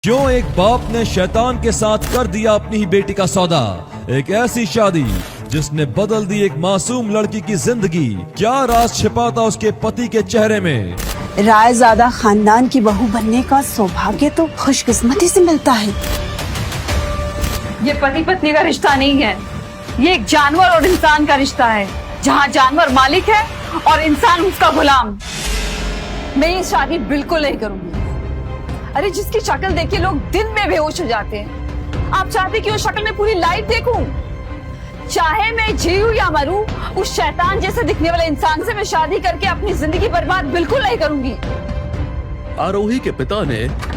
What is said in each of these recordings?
क्यों एक बाप ने शैतान के साथ कर दिया अपनी ही बेटी का सौदा। एक ऐसी शादी जिसने बदल दी एक मासूम लड़की की जिंदगी। क्या राज छिपा था उसके पति के चेहरे में। रायजादा खानदान की बहू बनने का सौभाग्य तो खुशकिस्मती से मिलता है। ये पति पत्नी का रिश्ता नहीं है, ये एक जानवर और इंसान का रिश्ता है, जहाँ जानवर मालिक है और इंसान उसका गुलाम। मैं ये शादी बिल्कुल नहीं करूंगी। अरे जिसकी शक्ल देख के लोग दिन में बेहोश हो जाते हैं, आप चाहते कि उस शक्ल में पूरी लाइफ देखूं? चाहे मैं जीऊं या मरूं, उस शैतान जैसे दिखने वाले इंसान से मैं शादी करके अपनी जिंदगी बर्बाद बिल्कुल नहीं करूंगी। आरोही के पिता ने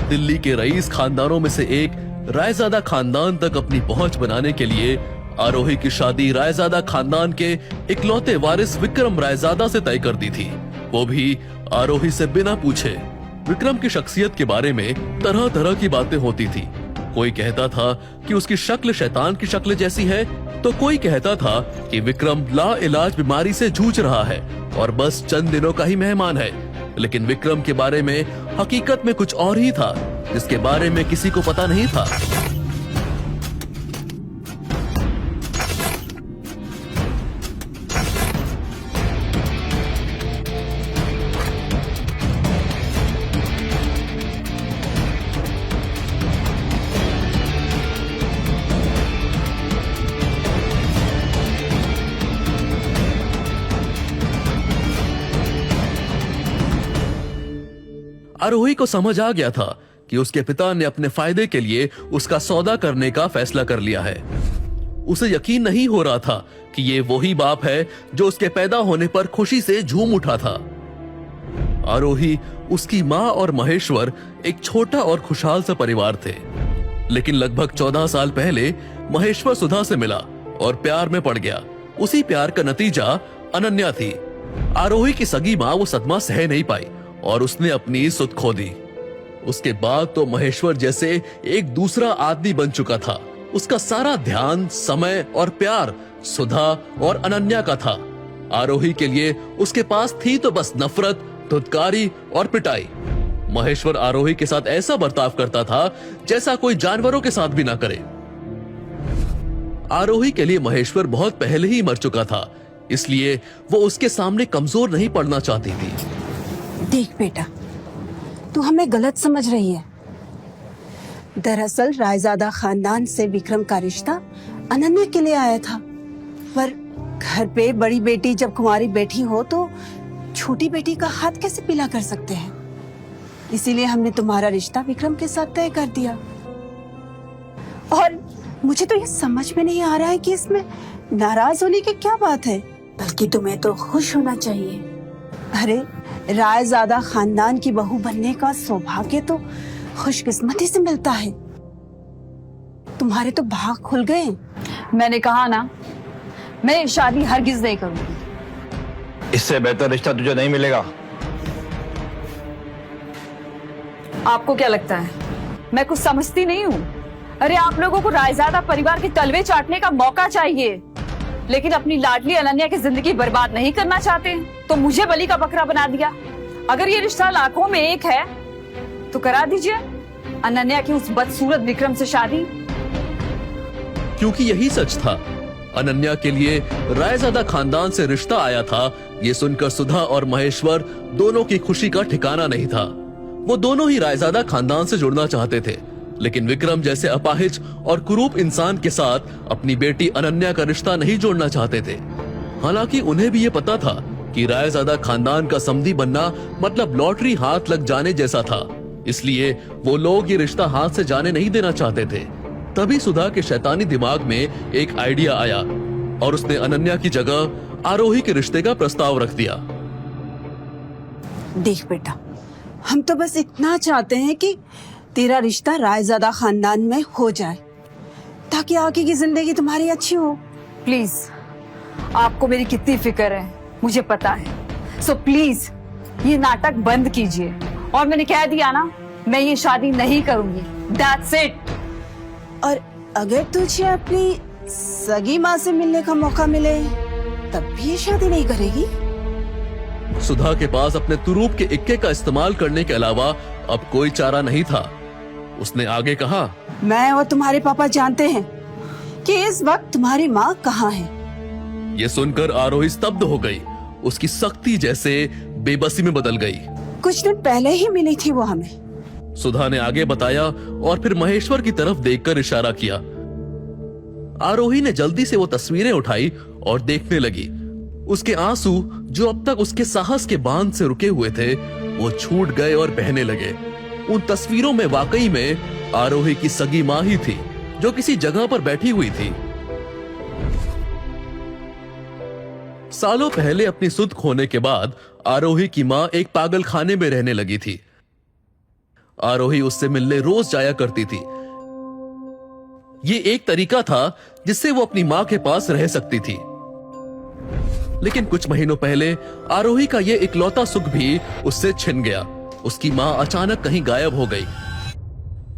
दिल्ली के रईस खानदानों में से एक रायजादा खानदान तक अपनी पहुंच बनाने के लिए आरोही की शादी रायजादा खानदान के इकलौते वारिस विक्रम रायजादा से तय कर दी थी, वो भी आरोही से बिना पूछे। विक्रम की शख्सियत के बारे में तरह तरह की बातें होती थी। कोई कहता था कि उसकी शक्ल शैतान की शक्ल जैसी है, तो कोई कहता था कि विक्रम लाइलाज बीमारी से जूझ रहा है और बस चंद दिनों का ही मेहमान है। लेकिन विक्रम के बारे में हकीकत में कुछ और ही था, जिसके बारे में किसी को पता नहीं था। आरोही को समझ आ गया था कि उसके पिता ने अपने फायदे के लिए उसका सौदा करने का फैसला कर लिया है। उसे यकीन नहीं हो रहा था कि ये वही बाप है जो उसके पैदा होने पर खुशी से झूम उठा था। आरोही, उसकी माँ और महेश्वर एक छोटा और खुशहाल सा परिवार थे। लेकिन लगभग 14 साल पहले महेश्वर सुधा से मिला और प्यार में पड़ गया। उसी प्यार का नतीजा अनन्या थी। आरोही की सगी माँ वो सदमा सह नहीं पाई और उसने अपनी सुध खो दी। उसके बाद तो महेश्वर जैसे एक दूसरा आदमी बन चुका था। उसका सारा ध्यान, समय और प्यार सुधा और अनन्या का था। आरोही के लिए उसके पास थी तो बस नफरत, धुतकारी और पिटाई। महेश्वर आरोही के साथ ऐसा बर्ताव करता था जैसा कोई जानवरों के साथ भी ना करे। आरोही के लिए महेश्वर बहुत पहले ही मर चुका था, इसलिए वो उसके सामने कमजोर नहीं पड़ना चाहती थी। देख बेटा, तू हमें गलत समझ रही है। दरअसल रायजादा खानदान से विक्रम का रिश्ता अनन्या के लिए आया था, पर घर पे बड़ी बेटी जब कुंवारी बैठी हो तो छोटी बेटी का हाथ कैसे पीला कर सकते हैं। इसीलिए हमने तुम्हारा रिश्ता विक्रम के साथ तय कर दिया। और मुझे तो ये समझ में नहीं आ रहा है कि इसमें नाराज होने की क्या बात है, बल्कि तुम्हें तो खुश होना चाहिए। अरे रायजादा खानदान की बहू बनने का सौभाग्य तो खुशकिस्मती से मिलता है। तुम्हारे तो भाग खुल गए। मैंने कहा ना, मैं ये शादी हरगिज नहीं करूंगी। इससे बेहतर रिश्ता तुझे नहीं मिलेगा। आपको क्या लगता है मैं कुछ समझती नहीं हूँ? अरे आप लोगों को रायजादा परिवार के तलवे चाटने का मौका चाहिए, लेकिन अपनी लाडली अनन्या की जिंदगी बर्बाद नहीं करना चाहते, तो मुझे बलि का बकरा बना दिया। अगर ये रिश्ता लाखों में एक है तो करा दीजिए अनन्या की उस बदसूरत विक्रम से शादी। क्योंकि यही सच था। अनन्या के लिए रायजादा खानदान से रिश्ता आया था, ये सुनकर सुधा और महेश्वर दोनों की खुशी का ठिकाना नहीं था। वो दोनों ही रायजादा खानदान से जुड़ना चाहते थे, लेकिन विक्रम जैसे अपाहिज और कुरूप इंसान के साथ अपनी बेटी अनन्या का रिश्ता नहीं जोड़ना चाहते थे। हालांकि उन्हें भी ये पता था कि रायजादा खानदान का समधी बनना मतलब लॉटरी हाथ लग जाने जैसा था, इसलिए वो लोग ये रिश्ता हाथ से जाने नहीं देना चाहते थे। तभी सुधा के शैतानी दिमाग में एक आइडिया आया और उसने अनन्या की जगह आरोही के रिश्ते का प्रस्ताव रख दिया। देख बेटा, हम तो बस इतना चाहते हैं कि तेरा रिश्ता रायजादा खानदान में हो जाए, ताकि आगे की जिंदगी तुम्हारी अच्छी हो। प्लीज, आपको मेरी कितनी फिक्र है मुझे पता है, सो प्लीज ये नाटक बंद कीजिए। और मैंने कह दिया ना, मैं ये शादी नहीं करूंगी। That's it। और अगर तुझे अपनी सगी माँ से मिलने का मौका मिले तब भी ये शादी नहीं करेगी? सुधा के पास अपने तुरूप के इक्के का इस्तेमाल करने के अलावा अब कोई चारा नहीं था। उसने आगे कहा, मैं और तुम्हारे पापा जानते हैं कि इस वक्त तुम्हारी माँ कहाँ है। यह सुनकर आरोही स्तब्ध हो गई। उसकी सख्ती जैसे बेबसी में बदल गई। कुछ दिन पहले ही मिली थी वो हमें। सुधा ने आगे बताया और फिर महेश्वर की तरफ देखकर इशारा किया। आरोही ने जल्दी से वो तस्वीरें उठाई और देखने लगी। उसके आंसू जो अब तक उसके साहस के बांध से रुके हुए थे, वो छूट गए और बहने लगे। उन तस्वीरों में वाकई में आरोही की सगी मां ही थी, जो किसी जगह पर बैठी हुई थी। सालों पहले अपनी सुध खोने के बाद आरोही की मां एक पागल खाने में रहने लगी थी। आरोही उससे मिलने रोज जाया करती थी। ये एक तरीका था जिससे वो अपनी मां के पास रह सकती थी। लेकिन कुछ महीनों पहले आरोही का ये इकलौता सुख भी उससे छिन गया। उसकी मां अचानक कहीं गायब हो गई।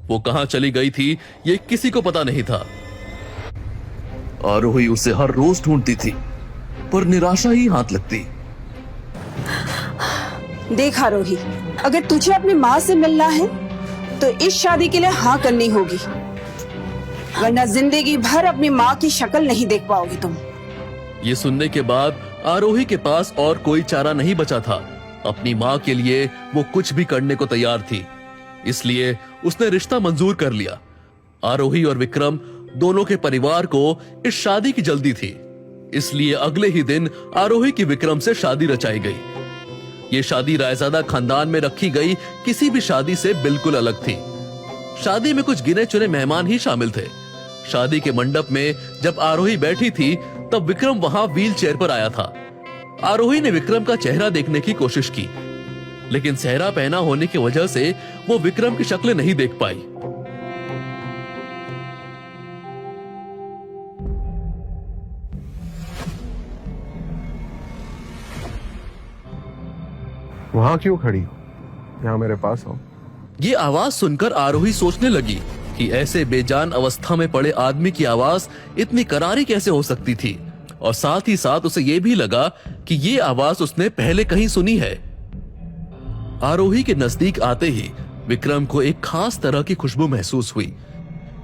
वो कहां चली गई थी ये किसी को पता नहीं था। आरोही उसे हर रोज ढूंढती थी, पर निराशा ही हाथ लगती। देख आरोही, अगर तुझे अपनी माँ से मिलना है तो इस शादी के लिए हाँ करनी होगी, वरना जिंदगी भर अपनी माँ की शक्ल नहीं देख पाओगी तुम। ये सुनने के बाद आरोही के पास और कोई चारा नहीं बचा था। अपनी माँ के लिए वो कुछ भी करने को तैयार थी, इसलिए उसने रिश्ता मंजूर कर लिया। आरोही और विक्रम दोनों के परिवार को इस शादी की जल्दी थी, इसलिए अगले ही दिन आरोही की विक्रम से शादी रचाई गई। ये शादी रायजादा खानदान में रखी गई किसी भी शादी से बिल्कुल अलग थी। शादी में कुछ गिने चुने मेहमान ही शामिल थे। शादी के मंडप में जब आरोही बैठी थी, तब विक्रम वहां व्हील चेयर पर आया था। आरोही ने विक्रम का चेहरा देखने की कोशिश की, लेकिन सेहरा पहना होने की वजह से वो विक्रम की शक्ल नहीं देख पाई। वहां क्यों खड़ी हो? यहाँ मेरे पास आओ। ये आवाज सुनकर आरोही सोचने लगी कि ऐसे बेजान अवस्था में पड़े आदमी की आवाज इतनी करारी कैसे हो सकती थी, और साथ ही साथ उसे यह भी लगा कि ये आवाज उसने पहले कहीं सुनी है। आरोही के नजदीक आते ही विक्रम को एक खास तरह की खुशबू महसूस हुई।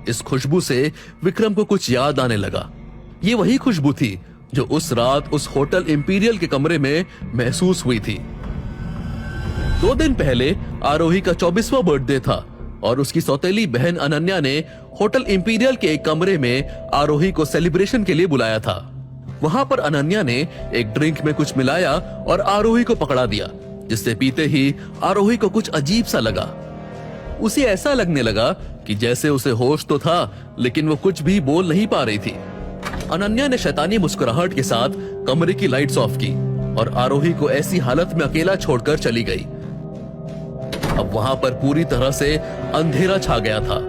इस खुशबू से विक्रम को कुछ याद आने लगा। ये वही खुशबू थी जो उस रात उस होटल इंपीरियल के कमरे में महसूस हुई थी। 2 दिन पहले आरोही का 24वां बर्थडे था और उसकी सौतेली बहन अनन्या ने होटल इंपीरियल के एक कमरे में आरोही को सेलिब्रेशन के लिए बुलाया था। वहां पर अनन्या ने एक ड्रिंक में कुछ मिलाया और आरोही को पकड़ा दिया, जिससे पीते ही आरोही को कुछ अजीब सा लगा। उसे ऐसा लगने लगा कि जैसे उसे होश तो था, लेकिन वो कुछ भी बोल नहीं पा रही थी। अनन्या ने शैतानी मुस्कुराहट के साथ कमरे की लाइट्स ऑफ की और आरोही को ऐसी हालत में अकेला छोड़कर चली गई। अब वहां पर पूरी तरह से अंधेरा छा गया था।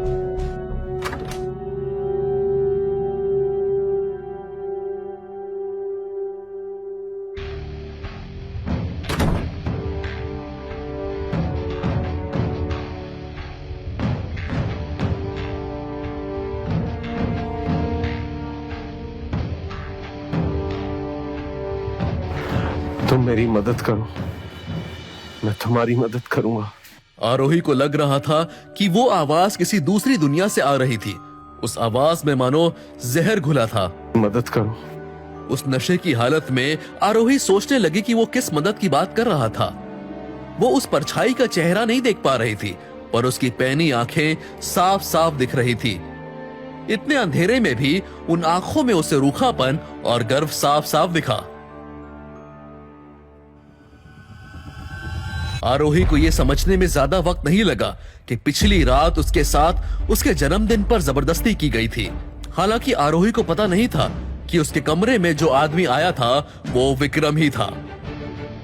तुम मेरी मदद करो, मैं तुम्हारी मदद करूंगा। आरोही को लग रहा था कि वो आवाज किसी दूसरी दुनिया से आ रही थी। उस आवाज में मानो जहर घुला था। मदद करो। उस नशे की हालत में आरोही सोचने लगी कि वो किस मदद की बात कर रहा था। वो उस परछाई का चेहरा नहीं देख पा रही थी, पर उसकी पैनी आंखें साफ साफ दिख रही थी। इतने अंधेरे में भी उन आंखों में उसे रूखापन और गर्व साफ साफ दिखा। आरोही को यह समझने में ज्यादा वक्त नहीं लगा कि पिछली रात उसके साथ उसके जन्मदिन पर जबरदस्ती की गई थी। हालांकि आरोही को पता नहीं था कि उसके कमरे में जो आदमी आया था वो विक्रम ही था,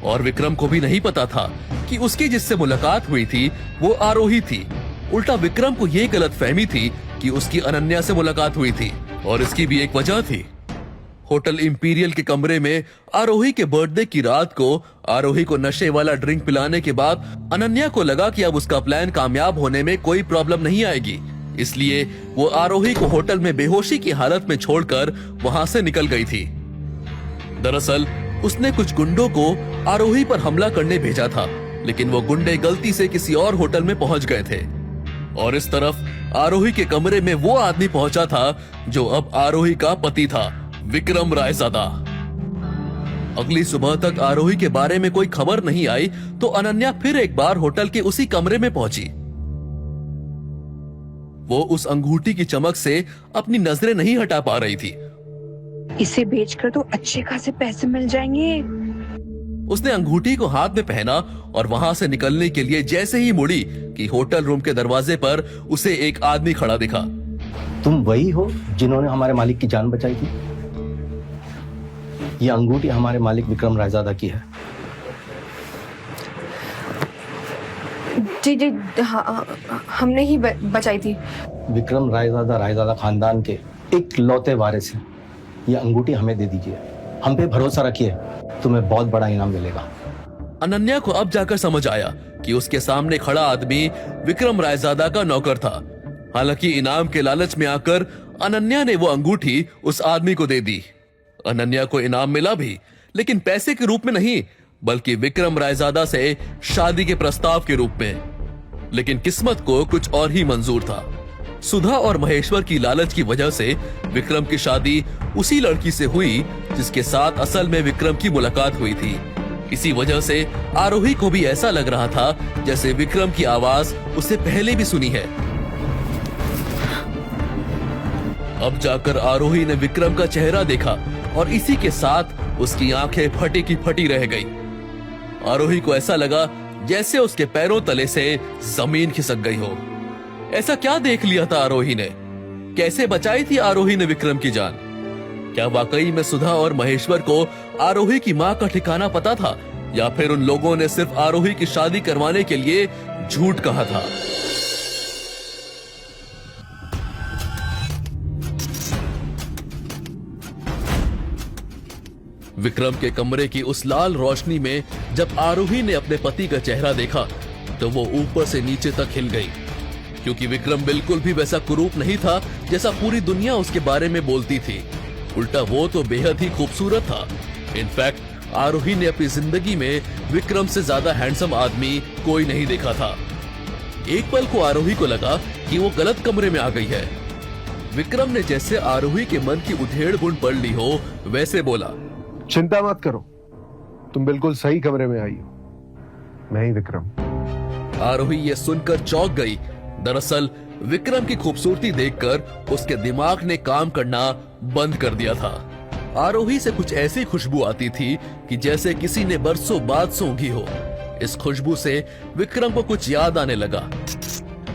और विक्रम को भी नहीं पता था कि उसकी जिससे मुलाकात हुई थी वो आरोही थी। उल्टा विक्रम को यह गलतफहमी थी कि उसकी अनन्या से मुलाकात हुई थी, और इसकी भी एक वजह थी। होटल इंपीरियल के कमरे में आरोही के बर्थडे की रात को आरोही को नशे वाला ड्रिंक पिलाने के बाद अनन्या को लगा कि अब उसका प्लान कामयाब होने में कोई प्रॉब्लम नहीं आएगी, इसलिए वो आरोही को होटल में बेहोशी की हालत में छोड़कर वहां से निकल गई थी। दरअसल उसने कुछ गुंडों को आरोही पर हमला करने भेजा था, लेकिन वो गुंडे गलती से किसी और होटल में पहुंच गए थे। और इस तरफ आरोही के कमरे में वो आदमी पहुंचा था जो अब आरोही का पति था, विक्रम रायजादा। अगली सुबह तक आरोही के बारे में कोई खबर नहीं आई तो अनन्या फिर एक बार होटल के उसी कमरे में पहुंची। वो उस अंगूठी की चमक से अपनी नजरें नहीं हटा पा रही थी। इसे बेचकर तो अच्छे खासे पैसे मिल जाएंगे। उसने अंगूठी को हाथ में पहना और वहां से निकलने के लिए जैसे ही मुड़ी कि होटल रूम के दरवाजे पर उसे एक आदमी खड़ा दिखा। तुम वही हो जिन्होंने हमारे मालिक की जान बचाई थी? ये अंगूठी हमारे मालिक विक्रम रायजादा की है। जी जी हाँ, हमने ही बचाई थी। विक्रम रायजादा खानदान के एक लौते वारिस हैं। ये अंगूठी हमें दे दीजिए, हम पे भरोसा रखिए, तुम्हें बहुत बड़ा इनाम मिलेगा। अनन्या को अब जाकर समझ आया कि उसके सामने खड़ा आदमी विक्रम रायजादा का नौकर था। हालांकि इनाम के लालच में आकर अनन्या ने वो अंगूठी उस आदमी को दे दी। अनन्या को इनाम मिला भी, लेकिन पैसे के रूप में नहीं, बल्कि विक्रम रायजादा से शादी के प्रस्ताव के रूप में। लेकिन किस्मत को कुछ और ही मंजूर था। सुधा और महेश्वर की लालच की वजह से विक्रम की शादी उसी लड़की से हुई जिसके साथ असल में विक्रम की मुलाकात हुई थी। इसी वजह से आरोही को भी ऐसा लग रहा था जैसे विक्रम की आवाज उससे पहले भी सुनी है। अब जाकर आरोही ने विक्रम का चेहरा देखा और इसी के साथ उसकी आंखें फटी की फटी रह गई। आरोही को ऐसा लगा जैसे उसके पैरों तले से जमीन खिसक गई हो। ऐसा क्या देख लिया था आरोही ने? कैसे बचाई थी आरोही ने विक्रम की जान? क्या वाकई में सुधा और महेश्वर को आरोही की मां का ठिकाना पता था, या फिर उन लोगों ने सिर्फ आरोही की शादी करवाने के लिए झूठ कहा था? विक्रम के कमरे की उस लाल रोशनी में जब आरोही ने अपने पति का चेहरा देखा तो वो ऊपर से नीचे तक हिल गई, क्योंकि विक्रम बिल्कुल भी वैसा कुरूप नहीं था जैसा पूरी दुनिया उसके बारे में बोलती थी। उल्टा वो तो बेहद ही खूबसूरत था। इनफैक्ट आरोही ने अपनी जिंदगी में विक्रम से ज्यादा हैंडसम आदमी कोई नहीं देखा था। एक पल को आरोही को लगा कि वो गलत कमरे में आ गई है। विक्रम ने जैसे आरोही के मन की उधेड़ बुन पढ़ ली हो वैसे बोला, चिंता मत करो, तुम बिल्कुल सही कमरे में आई हो, मैं ही विक्रम। आरोही ये सुनकर चौंक गई। दरअसल विक्रम की खूबसूरती देखकर उसके दिमाग ने काम करना बंद कर दिया था। आरोही से कुछ ऐसी खुशबू आती थी कि जैसे किसी ने बरसों बाद सूंघी हो। इस खुशबू से विक्रम को कुछ याद आने लगा।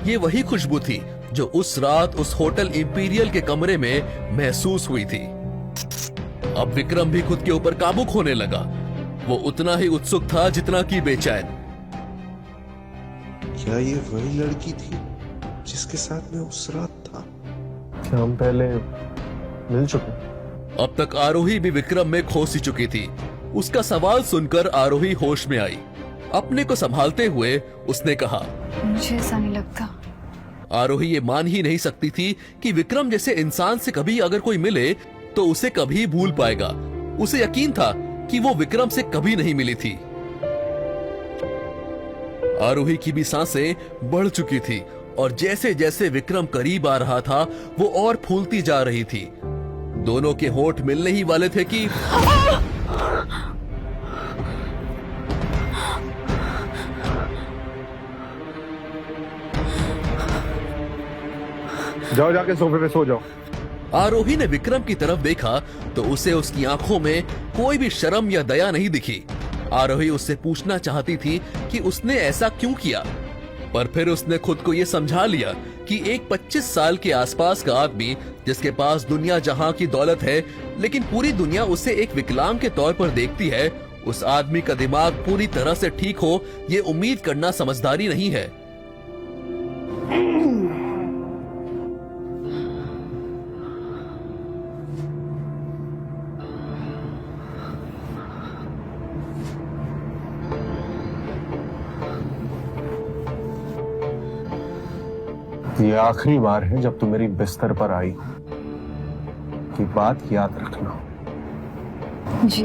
ये वही खुशबू थी जो उस रात उस होटल इंपीरियल के कमरे में महसूस हुई थी। अब विक्रम भी खुद के ऊपर काबू खोने लगा। वो उतना ही उत्सुक था जितना कि बेचैन। क्या ये वही लड़की थी जिसके साथ मैं उस रात था? क्या हम पहले मिल चुके? अब तक आरोही भी विक्रम में खो सी चुकी थी। उसका सवाल सुनकर आरोही होश में आई। अपने को संभालते हुए उसने कहा, मुझे ऐसा नहीं लगता। आरोही ये मान ही नहीं सकती थी कि विक्रम जैसे इंसान से कभी अगर कोई मिले तो उसे कभी भूल पाएगा। उसे यकीन था कि वो विक्रम से कभी नहीं मिली थी। आरोही की भी सांसें बढ़ चुकी थी और जैसे जैसे विक्रम करीब आ रहा था वो और फूलती जा रही थी। दोनों के होंठ मिलने ही वाले थे कि जाओ, जाके सोफे पे सो जाओ। आरोही ने विक्रम की तरफ देखा तो उसे उसकी आंखों में कोई भी शर्म या दया नहीं दिखी। आरोही उससे पूछना चाहती थी कि उसने ऐसा क्यों किया, पर फिर उसने खुद को यह समझा लिया कि एक 25 साल के आसपास का आदमी जिसके पास दुनिया जहां की दौलत है लेकिन पूरी दुनिया उसे एक विकलांग के तौर पर देखती है, उस आदमी का दिमाग पूरी तरह से ठीक हो ये उम्मीद करना समझदारी नहीं है। ये आखिरी बार है जब तुम मेरी बिस्तर पर आई कि बात याद रखना। जी।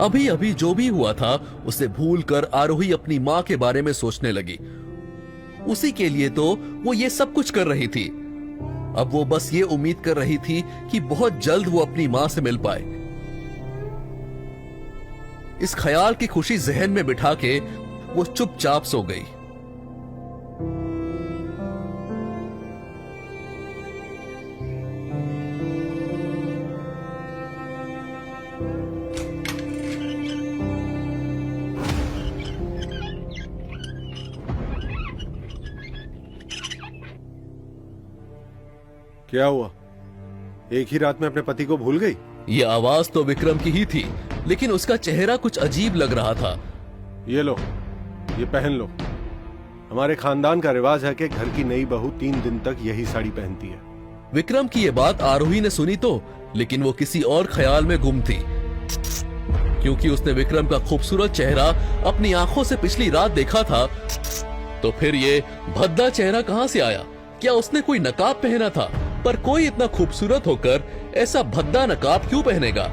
अभी अभी जो भी हुआ था उसे भूलकर आरोही अपनी माँ के बारे में सोचने लगी। उसी के लिए तो वो ये सब कुछ कर रही थी। अब वो बस ये उम्मीद कर रही थी कि बहुत जल्द वो अपनी माँ से मिल पाए। इस ख्याल की खुशी जहन में बिठा के वो चुपचाप सो गई। क्या हुआ? एक ही रात में अपने पति को भूल गई? ये आवाज तो विक्रम की ही थी, लेकिन उसका चेहरा कुछ अजीब लग रहा था। ये लो, ये पहन लो। हमारे खानदान का रिवाज है कि घर की नई बहू 3 दिन तक यही साड़ी पहनती है। विक्रम की ये बात आरोही ने सुनी तो, लेकिन वो किसी और ख्याल में गुम थी, क्योंकि उसने विक्रम का खूबसूरत चेहरा अपनी आंखों से पिछली रात देखा था। तो फिर ये भद्दा चेहरा कहां से आया? क्या उसने कोई नकाब पहना था? पर कोई इतना खूबसूरत होकर ऐसा भद्दा नकाब क्यों पहनेगा?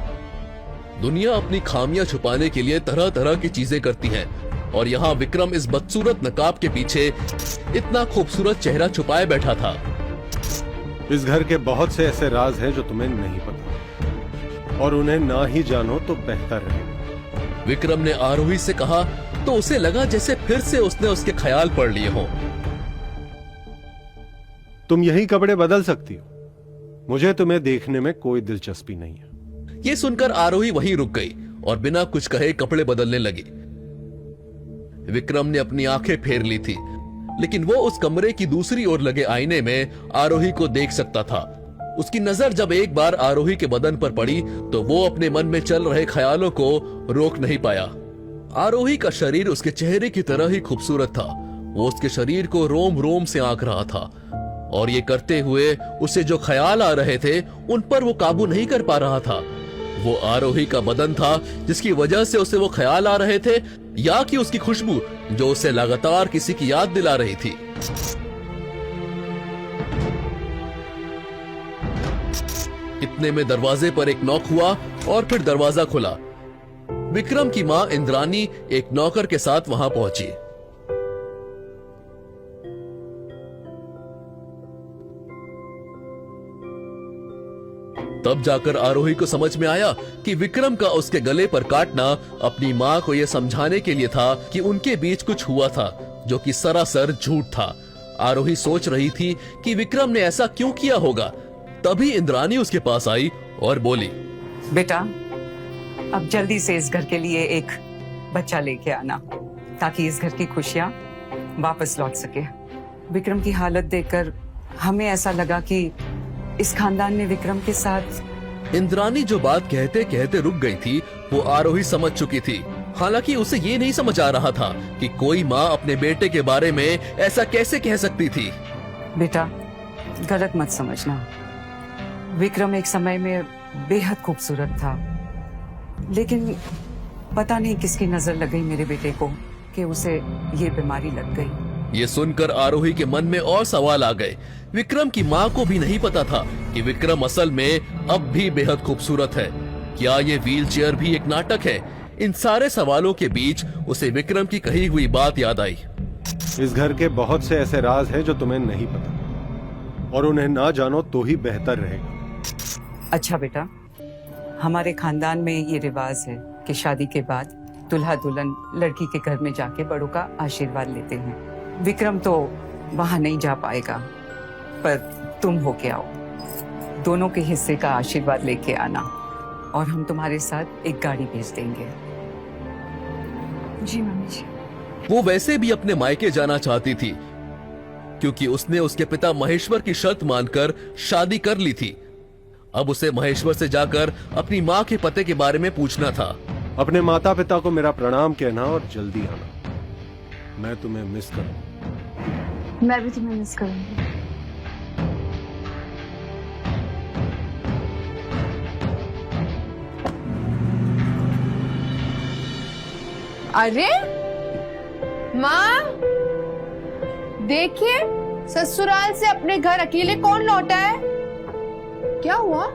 दुनिया अपनी खामियां छुपाने के लिए तरह तरह की चीजें करती है, और यहाँ विक्रम इस बदसूरत नकाब के पीछे इतना खूबसूरत चेहरा छुपाए बैठा था। इस घर के बहुत से ऐसे राज हैं जो तुम्हें नहीं पता, और उन्हें ना ही जानो तो बेहतर रहेगा। विक्रम ने आरोही से कहा तो उसे लगा जैसे फिर से उसने उसके ख्याल पढ़ लिए हों। तुम यही कपड़े बदल सकती हो, मुझे तुम्हें देखने में कोई दिलचस्पी नहीं है। ये सुनकर आरोही वहीं रुक गई और बिना कुछ कहे कपड़े बदलने लगी। विक्रम ने अपनी आंखें फेर ली थी, लेकिन वो उस कमरे की दूसरी ओर लगे आईने में आरोही को देख सकता था। उसकी नजर जब एक बार आरोही के बदन पर पड़ी तो वो अपने मन में चल रहे ख्यालों को रोक नहीं पाया। आरोही का शरीर उसके चेहरे की तरह ही खूबसूरत था। वो उसके शरीर को रोम रोम से आंक रहा था, और ये करते हुए उसे जो ख्याल आ रहे थे उन पर वो काबू नहीं कर पा रहा था। वो आरोही का बदन था जिसकी वजह से उसे वो ख्याल आ रहे थे, या कि उसकी खुशबू जो उसे लगातार किसी की याद दिला रही थी। इतने में दरवाजे पर एक नॉक हुआ और फिर दरवाजा खुला। विक्रम की मां इंद्रानी एक नौकर के साथ वहां पहुंची। तब जाकर आरोही को समझ में आया कि विक्रम का उसके गले पर काटना अपनी मां को यह समझाने के लिए था कि उनके बीच कुछ हुआ था, जो कि सरासर झूठ था। आरोही सोच रही थी कि विक्रम ने ऐसा क्यों किया होगा। तभी इंद्रानी उसके पास आई और बोली, बेटा, अब जल्दी से इस घर के लिए एक बच्चा लेके आना, ताकि इस घर की खुशियां वापस लौट सके। विक्रम की हालत देखकर हमें ऐसा लगा कि इस खानदान ने विक्रम के साथ। इंद्रानी जो बात कहते कहते रुक गई थी, वो आरोही समझ चुकी थी। हालांकि उसे ये नहीं समझ आ रहा था कि कोई माँ अपने बेटे के बारे में ऐसा कैसे कह सकती थी। बेटा, गलत मत समझना। विक्रम एक समय में बेहद खूबसूरत था, लेकिन पता नहीं किसकी नजर लग गई मेरे बेटे को कि उसे ये बीमारी लग गई। ये सुनकर आरोही के मन में और सवाल आ गए। विक्रम की माँ को भी नहीं पता था कि विक्रम असल में अब भी बेहद खूबसूरत है। क्या ये व्हीलचेयर भी एक नाटक है? इन सारे सवालों के बीच उसे विक्रम की कही हुई बात याद आई। इस घर के बहुत से ऐसे राज हैं जो तुम्हें नहीं पता, और उन्हें ना जानो तो ही बेहतर रहेगा। अच्छा बेटा, हमारे खानदान में ये रिवाज है कि शादी के बाद दूल्हा दुल्हन लड़की के घर में जाके बड़ों का आशीर्वाद लेते हैं। विक्रम तो वहां नहीं जा पाएगा, पर तुम होके आओ, दोनों के हिस्से का आशीर्वाद लेके आना, और हम तुम्हारे साथ एक गाड़ी भेज देंगे। जी मम्मी जी। वो वैसे भी अपने मायके जाना चाहती थी, क्योंकि उसने उसके पिता महेश्वर की शर्त मानकर शादी कर ली थी। अब उसे महेश्वर से जाकर अपनी माँ के पते के बारे में पूछना था। अपने माता पिता को मेरा प्रणाम कहना और जल्दी आना। मैं तुम्हें मिस करूंगा। मैं भी तुम्हें मिस करूंगी। अरे माँ, देखिए, ससुराल से अपने घर अकेले कौन लौटा है? क्या हुआ?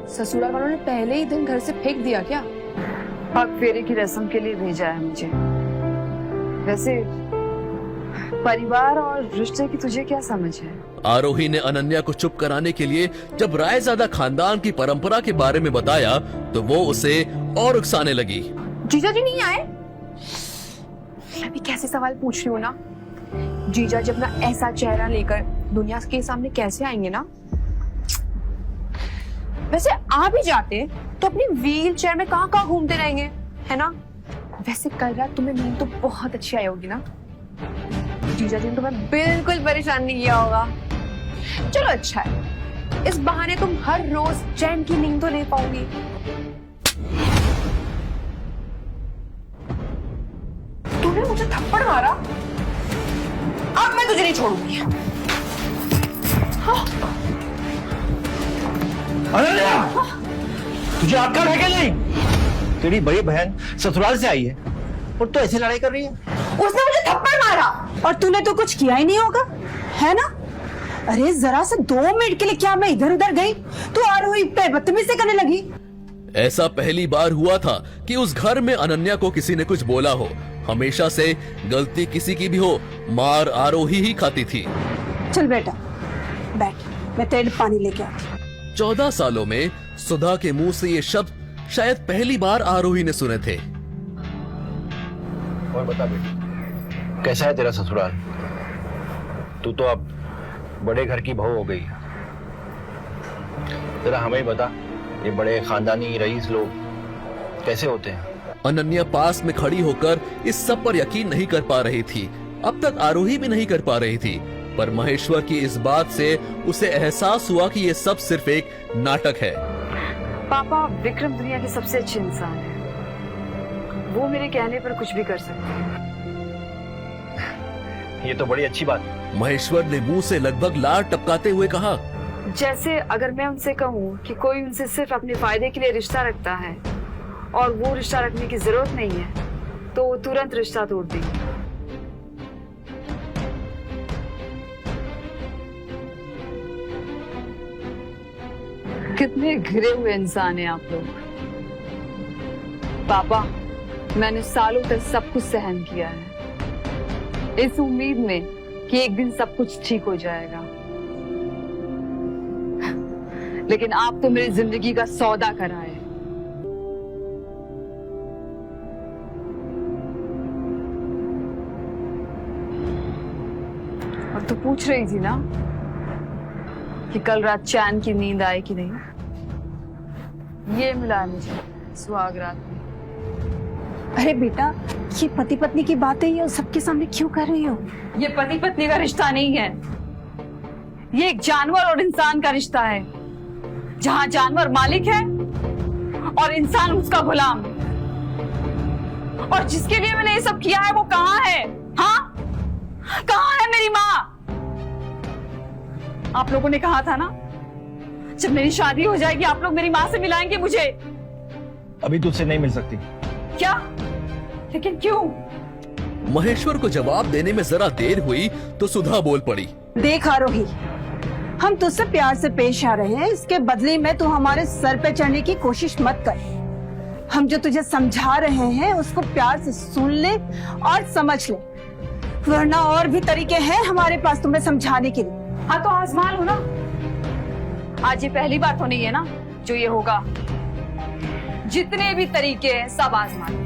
ससुराल वालों ने पहले ही दिन घर से फेंक दिया क्या? पग फेरे की रस्म के लिए भेजा है मुझे। वैसे परिवार और रिश्ते की तुझे क्या समझ है? आरोही ने अनन्या को चुप कराने के लिए जब रायजादा खानदान की परंपरा के बारे में बताया तो वो उसे और उकसाने लगी। जीजा जी नहीं आए? मैं भी कैसे सवाल पूछ रही हूँ ना। जीजा जब ना ऐसा चेहरा लेकर दुनिया के सामने कैसे आएंगे ना। वैसे आ भी जाते तो अपनी व्हील चेयर में कहाँ घूमते रहेंगे, है ना? वैसे कल रात तुम्हें नींद तो बहुत अच्छी आई होगी ना। जीजा जी ने तुम्हें बिल्कुल परेशान नहीं किया होगा। चलो अच्छा है, इस बहाने तुम हर रोज चैन की नींद तो ले पाओगी। तूने मुझे थप्पड़ मारा, अब मैं तुझे नहीं छोड़ूंगी। हाँ। अनन्या, तुझे अक्ल है क्या नहीं? तेरी बड़ी बहन ससुराल से आई है और तो ऐसे लड़ाई कर रही है। उसने मुझे थप्पड़ मारा और तूने तो कुछ किया ही नहीं होगा, है ना? अरे जरा से 2 मिनट के लिए क्या मैं इधर उधर गई तो आरोही पे बदतमीजी करने लगी। ऐसा पहली बार हुआ था कि उस घर में अनन्या को किसी ने कुछ बोला हो। हमेशा से गलती किसी की भी हो, मार आरोही ही खाती थी। चल बेटा बैठ, मैं तेरे लिए पानी लेके आती। 14 सालों में सुधा के मुंह से ये शब्द शायद पहली बार आरोही ने सुने थे। और बता बेटी, कैसा है तेरा ससुराल? तू तो अब बड़े घर की बहू हो गई। जरा हमें ही बता, ये बड़े खानदानी रईस लोग कैसे होते हैं? अनन्या पास में खड़ी होकर इस सब पर यकीन नहीं कर पा रही थी। अब तक आरोही भी नहीं कर पा रही थी, पर महेश्वर की इस बात से उसे एहसास हुआ कि ये सब सिर्फ एक नाटक है। पापा, विक्रम दुनिया के सबसे अच्छे इंसान है। वो मेरे कहने पर कुछ भी कर सकते हैं। ये तो बड़ी अच्छी बात है। महेश्वर ने मुंह से लगभग लार टपकाते हुए कहा, जैसे अगर मैं उनसे कहूँ कि कोई उनसे सिर्फ अपने फायदे के लिए रिश्ता रखता है और वो रिश्ता रखने की जरूरत नहीं है तो वो तुरंत रिश्ता तोड़ देंगे। कितने घिरे हुए इंसान हैं आप लोग। पापा, मैंने सालों तक सब कुछ सहन किया है इस उम्मीद में कि एक दिन सब कुछ ठीक हो जाएगा, लेकिन आप तो मेरी जिंदगी का सौदा कराए। और तो पूछ रही थी ना कि कल रात चैन की नींद आए कि नहीं। ये मिला है मुझे सुहाग रात में। अरे बेटा, ये पति पत्नी की बातें ये सबके सामने क्यों कर रही हो? ये पति पत्नी का रिश्ता नहीं है, ये एक जानवर और इंसान का रिश्ता है, जहां जानवर मालिक है और इंसान उसका गुलाम। और जिसके लिए मैंने ये सब किया है वो कहाँ है? हाँ, कहाँ है मेरी माँ? आप लोगों ने कहा था ना, जब मेरी शादी हो जाएगी आप लोग मेरी माँ से मिलाएंगे मुझे। अभी तुझसे नहीं मिल सकती। क्या? लेकिन क्यों? महेश्वर को जवाब देने में जरा देर हुई तो सुधा बोल पड़ी, देख आरोही, हम तुझसे प्यार से पेश आ रहे हैं, इसके बदले में तू हमारे सर पे चढ़ने की कोशिश मत कर। हम जो तुझे समझा रहे हैं उसको प्यार से सुन ले और समझ ले, वरना और भी तरीके हैं हमारे पास तुम्हें समझाने के लिए। हाँ तो आजमा लो ना। आज ये पहली बार तो नहीं है ना जो ये होगा। जितने भी तरीके हैं सब आजमा लो।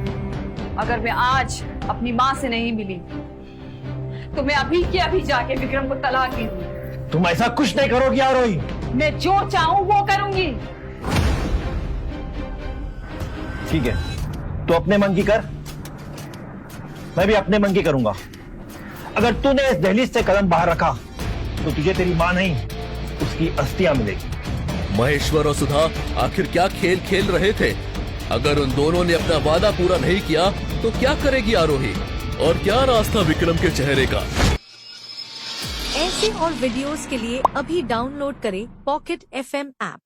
अगर मैं आज अपनी माँ से नहीं मिली तो मैं अभी के अभी जाके विक्रम को तलाक दे दूंगी। तुम ऐसा कुछ नहीं करोगी आरोही। मैं जो चाहूँ वो करूंगी। ठीक है, तो अपने मन की कर, मैं भी अपने मन की करूंगा। अगर तूने इस दहलीज से कदम बाहर रखा तो तुझे तेरी माँ नहीं उसकी अस्थियां मिलेगी। महेश्वर और सुधा आखिर क्या खेल खेल रहे थे? अगर उन दोनों ने अपना वादा पूरा नहीं किया तो क्या करेगी आरोही? और क्या रास्ता विक्रम के चेहरे का? ऐसे और वीडियोस के लिए अभी डाउनलोड करें पॉकेट FM ऐप।